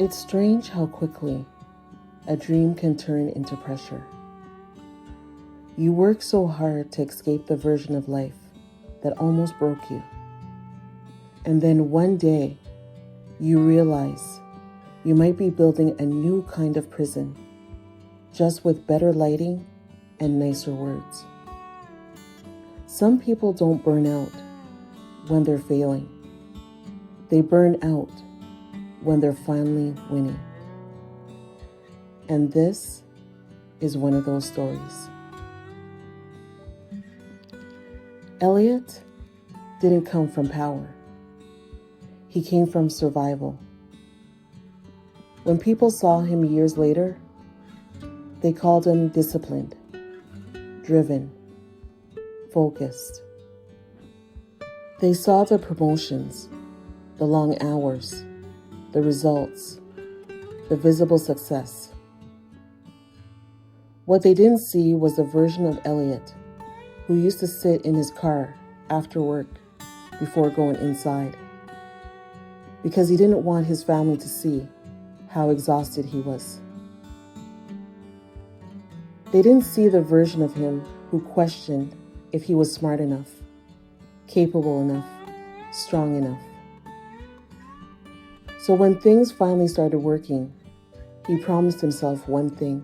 It's strange how quickly a dream can turn into pressure. You work so hard to escape the version of life that almost broke you. And then one day, you realize you might be building a new kind of prison, just with better lighting and nicer words. Some people don't burn out when they're failing. They burn out when they're finally winning. And this is one of those stories. Elliot didn't come from power. He came from survival. When people saw him years later, they called him disciplined, driven, focused. They saw the promotions, the long hours, the results, the visible success. What they didn't see was the version of Elliot who used to sit in his car after work before going inside, because he didn't want his family to see how exhausted he was. They didn't see the version of him who questioned if he was smart enough, capable enough, strong enough. So when things finally started working, he promised himself one thing: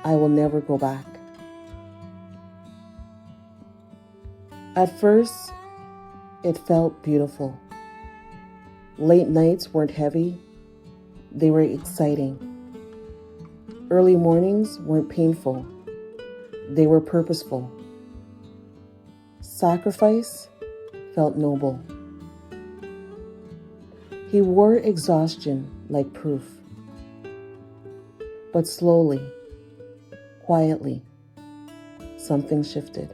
I will never go back. At first, it felt beautiful. Late nights weren't heavy, they were exciting. Early mornings weren't painful, they were purposeful. Sacrifice felt noble. He wore exhaustion like proof. But slowly, quietly, something shifted.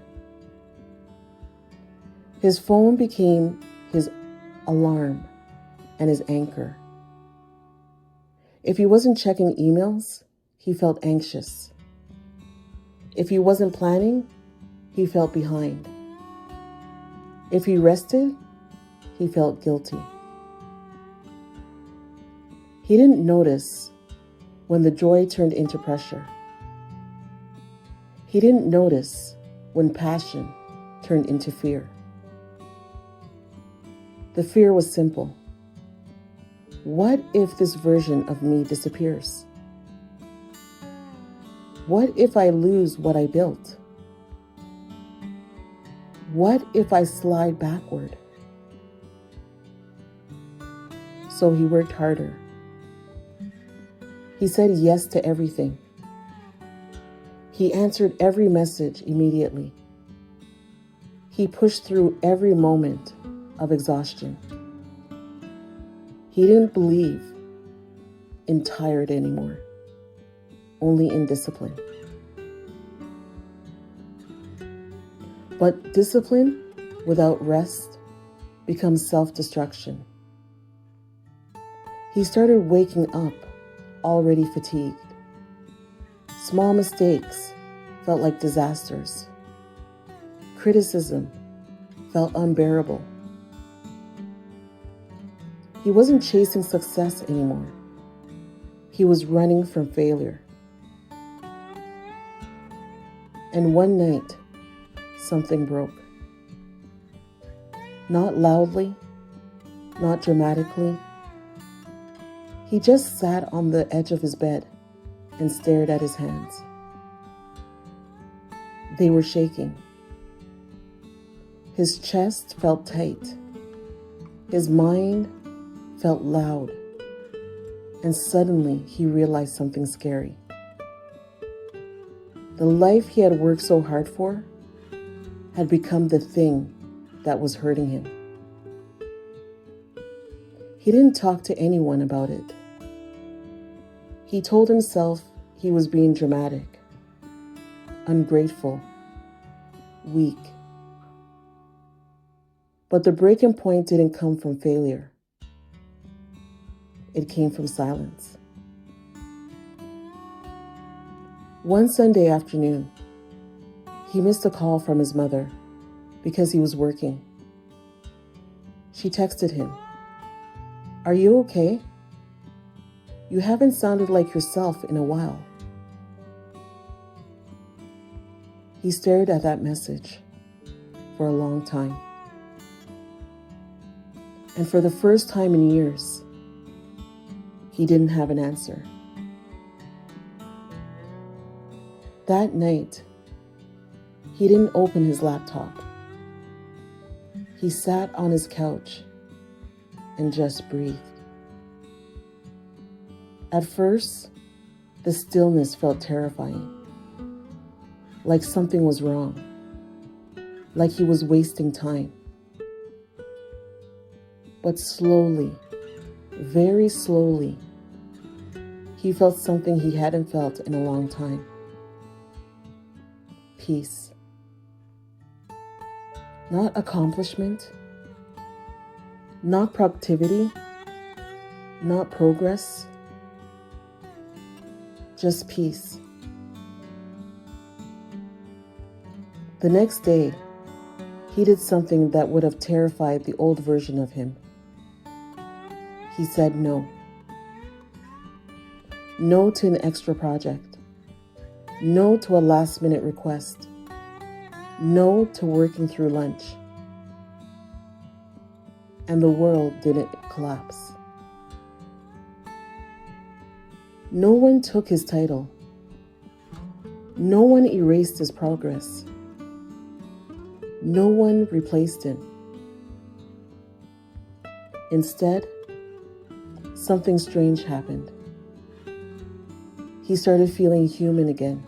His phone became his alarm and his anchor. If he wasn't checking emails, he felt anxious. If he wasn't planning, he felt behind. If he rested, he felt guilty. He didn't notice when the joy turned into pressure. He didn't notice when passion turned into fear. The fear was simple. What if this version of me disappears? What if I lose what I built? What if I slide backward? So he worked harder. He said yes to everything. He answered every message immediately. He pushed through every moment of exhaustion. He didn't believe in tired anymore, only in discipline. But discipline without rest becomes self-destruction. He started waking up already fatigued. Small mistakes felt like disasters. Criticism felt unbearable. He wasn't chasing success anymore. He was running from failure. And one night, something broke. Not loudly, not dramatically. He just sat on the edge of his bed and stared at his hands. They were shaking. His chest felt tight. His mind felt loud. And suddenly he realized something scary. The life he had worked so hard for had become the thing that was hurting him. He didn't talk to anyone about it. He told himself he was being dramatic, ungrateful, weak. But the breaking point didn't come from failure. It came from silence. One Sunday afternoon, he missed a call from his mother because he was working. She texted him, "Are you okay?" You haven't sounded like yourself in a while." He stared at that message for a long time. And for the first time in years, he didn't have an answer. That night, he didn't open his laptop. He sat on his couch and just breathed. At first, the stillness felt terrifying, like something was wrong, like he was wasting time. But slowly, very slowly, he felt something he hadn't felt in a long time. Peace. Not accomplishment, not productivity, not progress, just peace. The next day, he did something that would have terrified the old version of him. He said no. No to an extra project. No to a last-minute request. No to working through lunch. And the world didn't collapse. No one took his title. No one erased his progress. No one replaced him. Instead, something strange happened. He started feeling human again.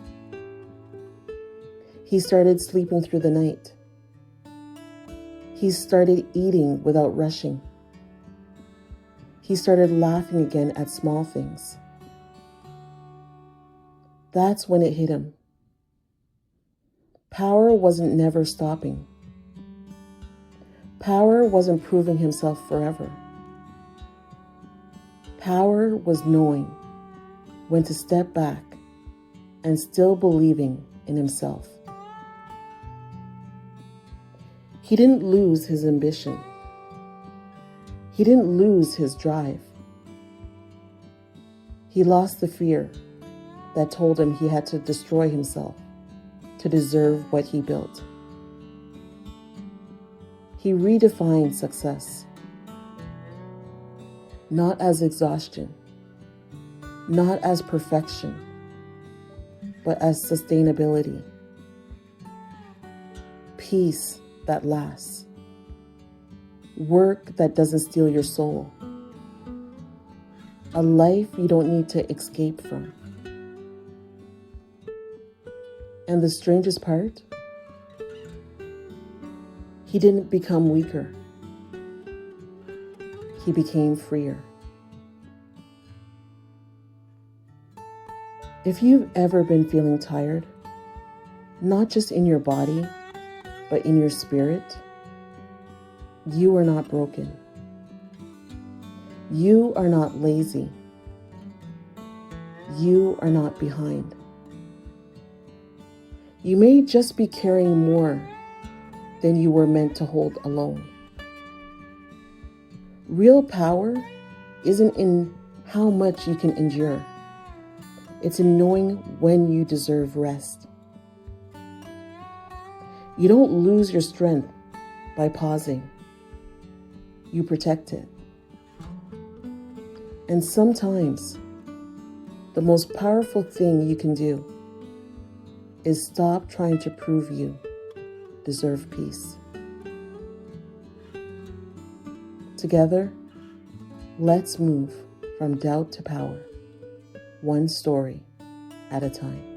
He started sleeping through the night. He started eating without rushing. He started laughing again at small things. That's when it hit him. Power wasn't never stopping. Power wasn't proving himself forever. Power was knowing when to step back and still believing in himself. He didn't lose his ambition. He didn't lose his drive. He lost the fear that told him he had to destroy himself to deserve what he built. He redefined success, not as exhaustion, not as perfection, but as sustainability. Peace that lasts. Work that doesn't steal your soul. A life you don't need to escape from. And the strangest part, he didn't become weaker. He became freer. If you've ever been feeling tired, not just in your body, but in your spirit, you are not broken. You are not lazy. You are not behind. You may just be carrying more than you were meant to hold alone. Real power isn't in how much you can endure. It's in knowing when you deserve rest. You don't lose your strength by pausing. You protect it. And sometimes, the most powerful thing you can do is stop trying to prove you deserve peace. Together, let's move from doubt to power, one story at a time.